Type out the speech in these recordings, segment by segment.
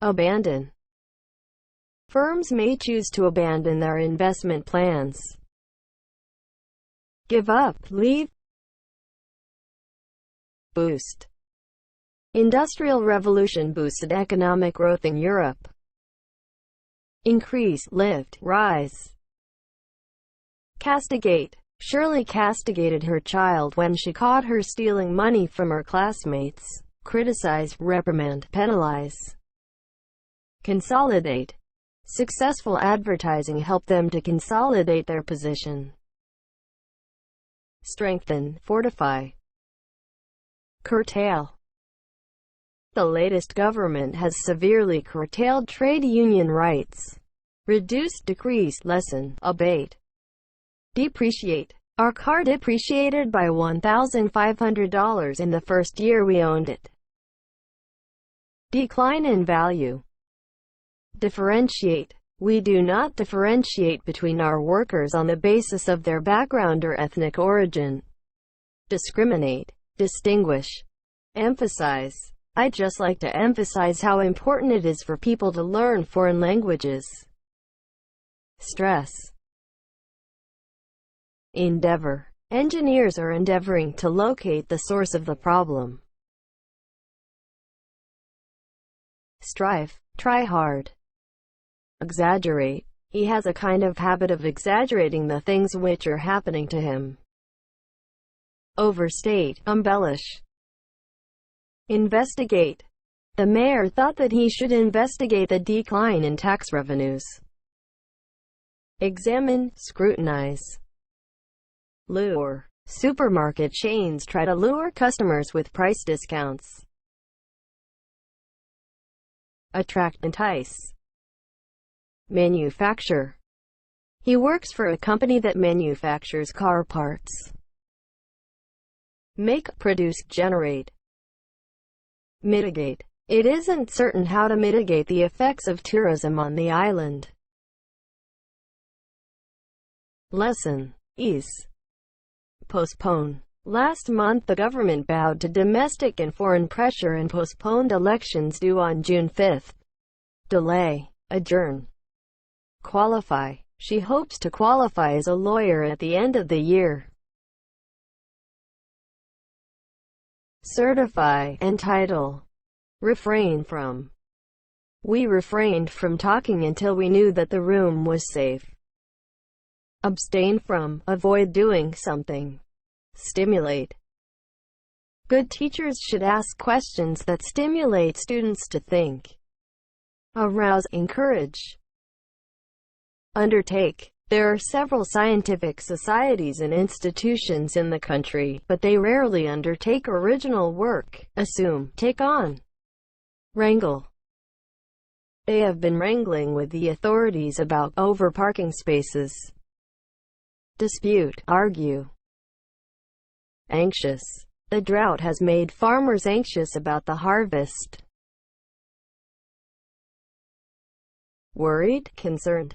Abandon. Firms may choose to abandon their investment plans. Give up, leave. Boost. Industrial revolution boosted economic growth in Europe. Increase, lift, rise. Castigate. Shirley castigated her child when she caught her stealing money from her classmates. Criticize, reprimand, penalize. Consolidate. Successful advertising helped them to consolidate their position. Strengthen, fortify. Curtail. The latest government has severely curtailed trade union rights. Reduce, decrease, lessen, abate. Depreciate. Our car depreciated by $1,500 in the first year we owned it. Decline in value. Differentiate. We do not differentiate between our workers on the basis of their background or ethnic origin. Discriminate. Distinguish. Emphasize. I'd just like to emphasize how important it is for people to learn foreign languages. Stress. Endeavor. Engineers are endeavoring to locate the source of the problem. Strive. Try hard. Exaggerate. He has a kind of habit of exaggerating the things which are happening to him. Overstate. Embellish. Investigate. The mayor thought that he should investigate the decline in tax revenues. Examine, scrutinize. Lure. Supermarket chains try to lure customers with price discounts. Attract, entice. Manufacture. He works for a company that manufactures car parts. Make, produce, generate. Mitigate. It isn't certain how to mitigate the effects of tourism on the island. Lessen, ease. Postpone. Last month the government bowed to domestic and foreign pressure and postponed elections due on June 5. Delay. Adjourn. Qualify. She hopes to qualify as a lawyer at the end of the year. Certify. Entitle. Refrain from. We refrained from talking until we knew that the room was safe. Abstain from. Avoid doing something. Stimulate. Good teachers should ask questions that stimulate students to think. Arouse. Encourage. Undertake. There are several scientific societies and institutions in the country, but they rarely undertake original work. Assume. Take on. Wrangle. They have been wrangling with the authorities about over-parking spaces. Dispute. Argue. Anxious. The drought has made farmers anxious about the harvest. Worried, concerned.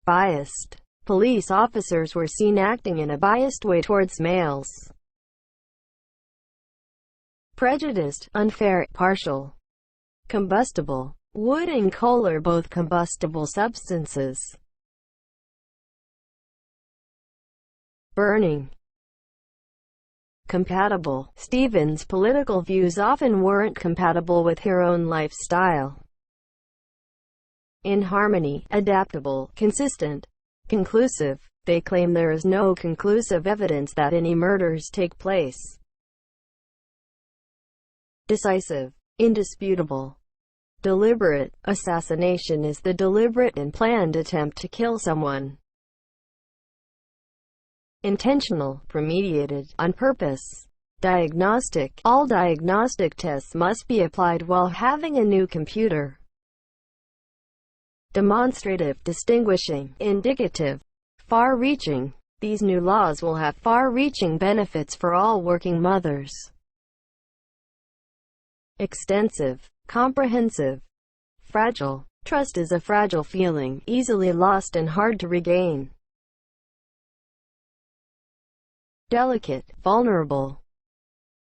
Biased. Police officers were seen acting in a biased way towards males. Prejudiced, unfair, partial. Combustible. Wood and coal are both combustible substances. Burning. Compatible. Stephen's political views often weren't compatible with her own lifestyle. In harmony. Adaptable, consistent, conclusive. They claim there is no conclusive evidence that any murders take place. Decisive, indisputable. Deliberate. Assassination is the deliberate and planned attempt to kill someone. Intentional, premeditated, on purpose. Diagnostic. All diagnostic tests must be applied while having a new computer. Demonstrative, distinguishing, indicative, far-reaching. These new laws will have far-reaching benefits for all working mothers. Extensive, comprehensive, fragile. Trust is a fragile feeling, easily lost and hard to regain. Delicate, vulnerable,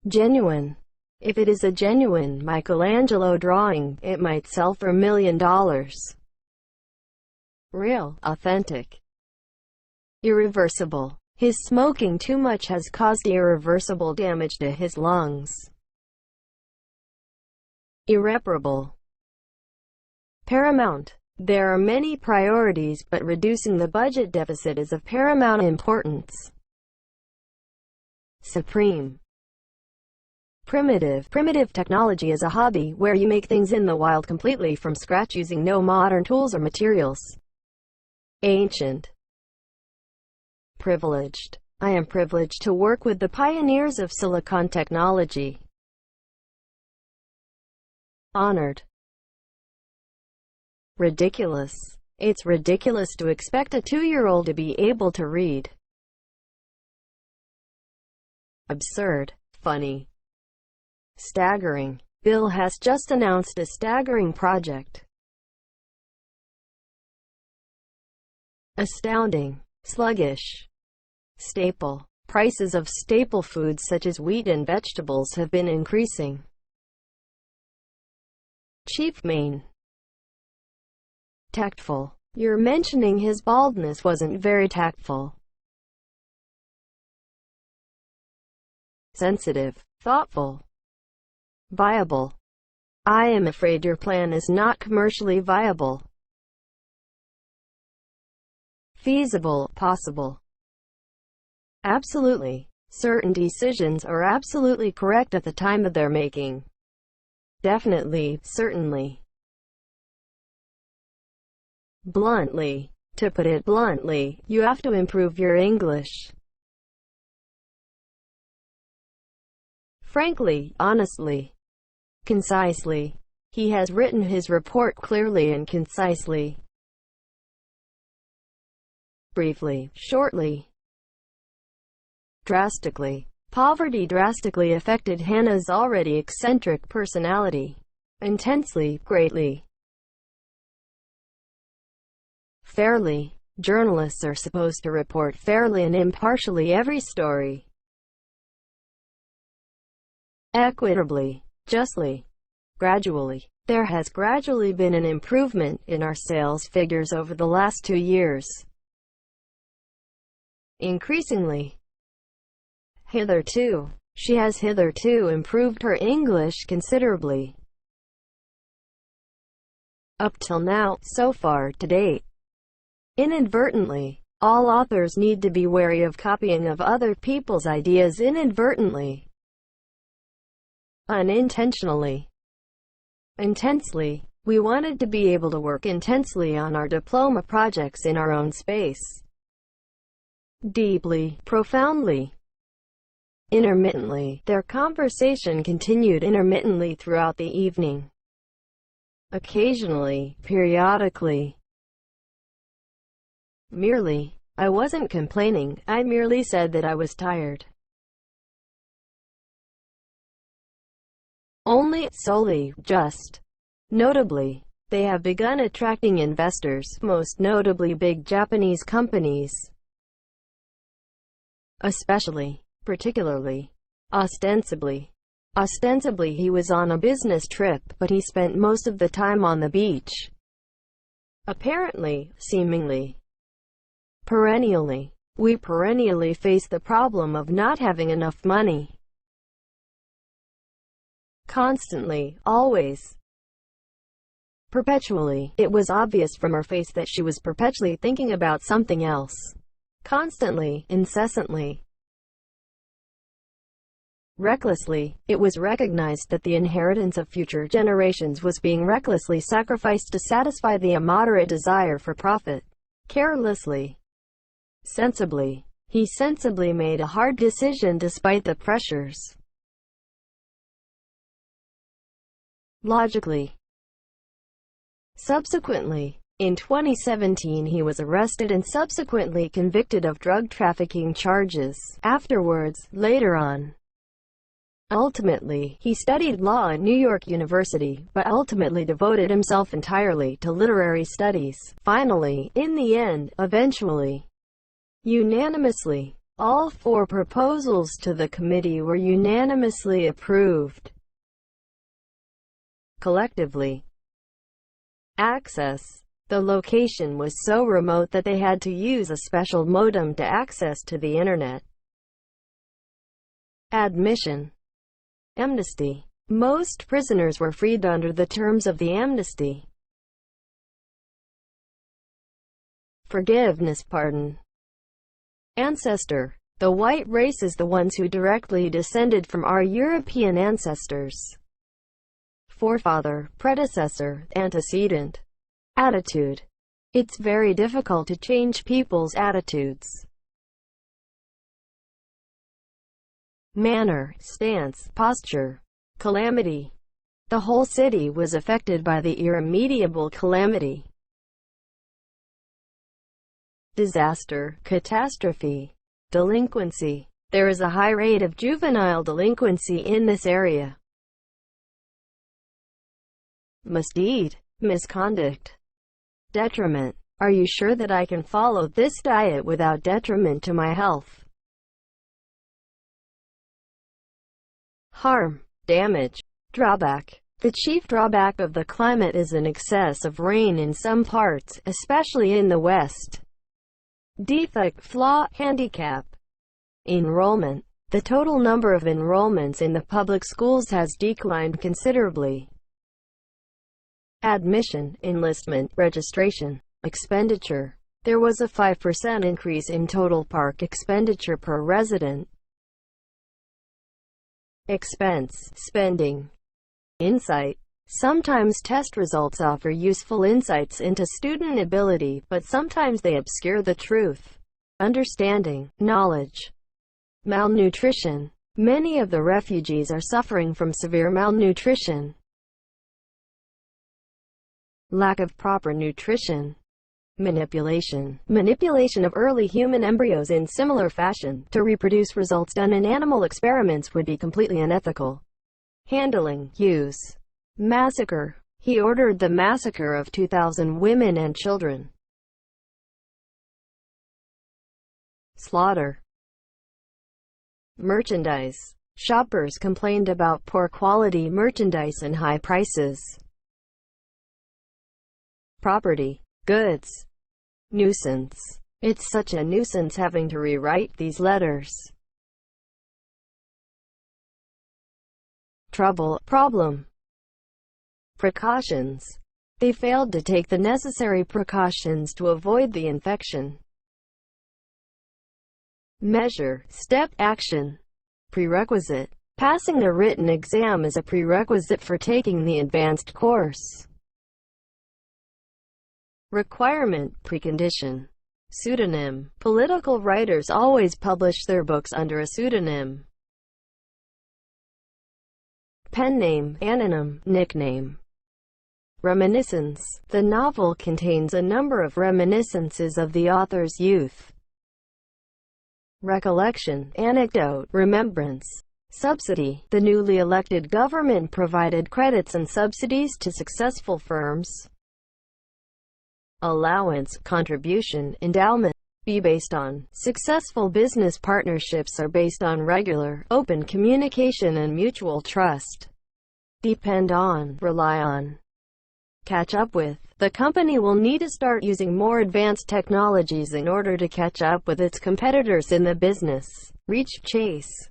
genuine. If it is a genuine Michelangelo drawing, it might sell for $1 million. Real, authentic. Irreversible. His smoking too much has caused irreversible damage to his lungs. Irreparable. Paramount. There are many priorities, but reducing the budget deficit is of paramount importance. Supreme. Primitive. Primitive technology is a hobby where you make things in the wild completely from scratch using no modern tools or materials. Ancient. Privileged. I am privileged to work with the pioneers of silicon technology. Honored. Ridiculous. It's ridiculous to expect a 2-year-old to be able to read. Absurd. Funny. Staggering. Bill has just announced a staggering project. Astounding. Sluggish. Staple. Prices of staple foods such as wheat and vegetables have been increasing. Chief main. Tactful. Your mentioning his baldness wasn't very tactful. Sensitive. Thoughtful. Viable. I am afraid your plan is not commercially viable. Feasible. Possible. Absolutely. Certain decisions are absolutely correct at the time of their making. Definitely. Certainly. Bluntly. To put it bluntly, you have to improve your English. Frankly, honestly. Concisely. He has written his report clearly and concisely. Briefly, shortly. Drastically. Poverty drastically affected Hannah's already eccentric personality. Intensely, greatly. Fairly. Journalists are supposed to report fairly and impartially every story. Equitably. Justly. Gradually. There has gradually been an improvement in our sales figures over the last 2 years. Increasingly. Hitherto. She has hitherto improved her English considerably. Up till now, so far, to date. Inadvertently. All authors need to be wary of copying of other people's ideas inadvertently. Unintentionally. Intensely. We wanted to be able to work intensely on our diploma projects in our own space. Deeply, profoundly. Intermittently. Their conversation continued intermittently throughout the evening. Occasionally, periodically. Merely. I wasn't complaining, I merely said that I was tired. Only, solely, just. Notably, they have begun attracting investors, most notably big Japanese companies. Especially. Particularly. Ostensibly. Ostensibly he was on a business trip, but he spent most of the time on the beach. Apparently, seemingly. Perennially. We perennially face the problem of not having enough money. Constantly, always. Perpetually. It was obvious from her face that she was perpetually thinking about something else. Constantly, incessantly. Recklessly. It was recognized that the inheritance of future generations was being recklessly sacrificed to satisfy the immoderate desire for profit. Carelessly. Sensibly. He sensibly made a hard decision despite the pressures. Logically. Subsequently. In 2017 he was arrested and subsequently convicted of drug trafficking charges. Afterwards, later on. Ultimately, he studied law at New York University, but ultimately devoted himself entirely to literary studies. Finally, in the end, eventually, unanimously, all 4 proposals to the committee were unanimously approved. collectively. Access. The location was so remote that they had to use a special modem to access to the internet. Admission. Amnesty. Most prisoners were freed under the terms of the amnesty. Forgiveness, pardon. Ancestor. The white race is the ones who directly descended from our European ancestors. Forefather, predecessor, antecedent. Attitude. It's very difficult to change people's attitudes. Manner, stance, posture. Calamity. The whole city was affected by the irremediable calamity. Disaster, catastrophe. Delinquency. There is a high rate of juvenile delinquency in this area. Misdeed, misconduct. Detriment. Are you sure that I can follow this diet without detriment to my health? Harm, damage. Drawback. The chief drawback of the climate is an excess of rain in some parts, especially in the West. Defect, flaw, handicap. Enrollment. The total number of enrollments in the public schools has declined considerably. Admission, enlistment, registration. Expenditure. There was a 5% increase in total park expenditure per resident. Expense, spending. Insight. Sometimes test results offer useful insights into student ability, but sometimes they obscure the truth. Understanding, knowledge. Malnutrition. Many of the refugees are suffering from severe malnutrition. Lack of proper nutrition. Manipulation. Manipulation of early human embryos in similar fashion to reproduce results done in animal experiments would be completely unethical. Handling, use. Massacre. He ordered the massacre of 2,000 women and children. Slaughter. Merchandise. Shoppers complained about poor quality merchandise and high prices. Property. Goods. Nuisance. It's such a nuisance having to rewrite these letters. Trouble, problem. Precautions. They failed to take the necessary precautions to avoid the infection. Measure, step, action. Prerequisite. Passing the written exam is a prerequisite for taking the advanced course. Requirement, precondition. Pseudonym. Political writers always publish their books under a pseudonym. Pen name, anonym, nickname. Reminiscence. The novel contains a number of reminiscences of the author's youth. Recollection, anecdote, remembrance. Subsidy. The newly elected government provided credits and subsidies to successful firms. Allowance, contribution, endowment. Be based on. Successful business partnerships are based on regular, open communication and mutual trust. Depend on, rely on. Catch up with. The company will need to start using more advanced technologies in order to catch up with its competitors in the business. Reach, chase.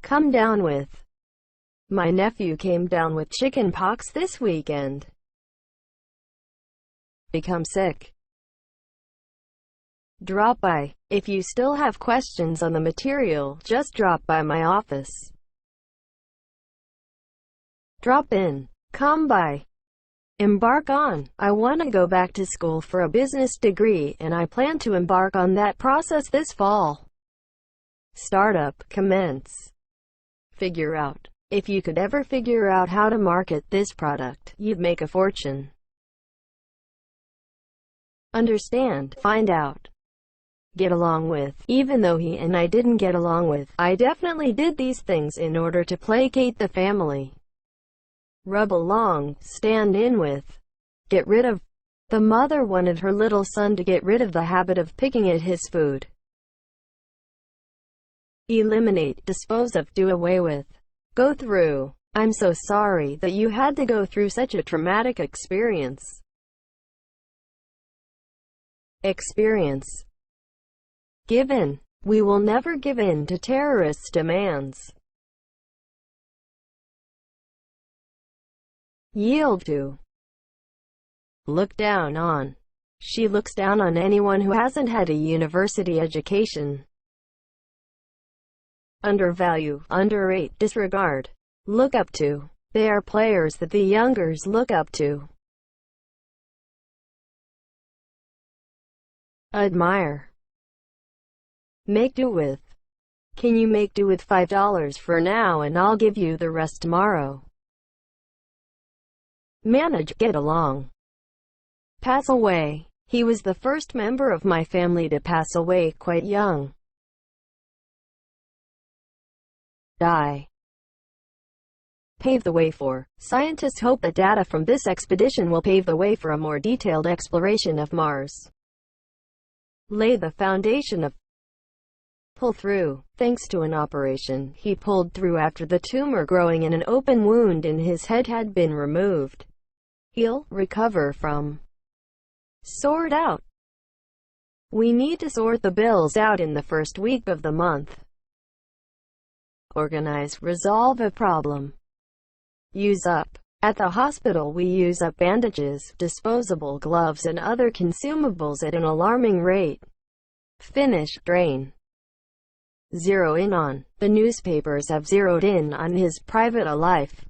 Come down with. My nephew came down with chicken pox this weekend. Become sick. Drop by. If you still have questions on the material, just drop by my office. Drop in. Come by. Embark on. I want to go back to school for a business degree, and I plan to embark on that process this fall. Startup, commence. Figure out. If you could ever figure out how to market this product, you'd make a fortune. Understand, find out. Get along with. Even though he and I didn't get along with, I definitely did these things in order to placate the family. Rub along, stand in with. Get rid of. The mother wanted her little son to get rid of the habit of picking at his food. Eliminate, dispose of, do away with. Go through. I'm so sorry that you had to go through such a traumatic experience. Experience. Give in. We will never give in to terrorists' demands. Yield to. Look down on. She looks down on anyone who hasn't had a university education. Undervalue, underrate, disregard. Look up to. They are players that the youngers look up to. Admire. Make do with. Can you make do with $5 for now and I'll give you the rest tomorrow? Manage, get along. Pass away. He was the first member of my family to pass away quite young. Die. Pave the way for. Scientists hope that data from this expedition will pave the way for a more detailed exploration of Mars. Lay the foundation of. Pull through. Thanks to an operation, he pulled through after the tumor growing in an open wound in his head had been removed. Heal, recover from. Sort out. We need to sort the bills out in the first week of the month. Organize, resolve a problem. Use up. At the hospital we use up bandages, disposable gloves and other consumables at an alarming rate. Finish, drain. Zero in on. The newspapers have zeroed in on his private life.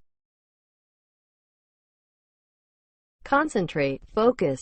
Concentrate, focus.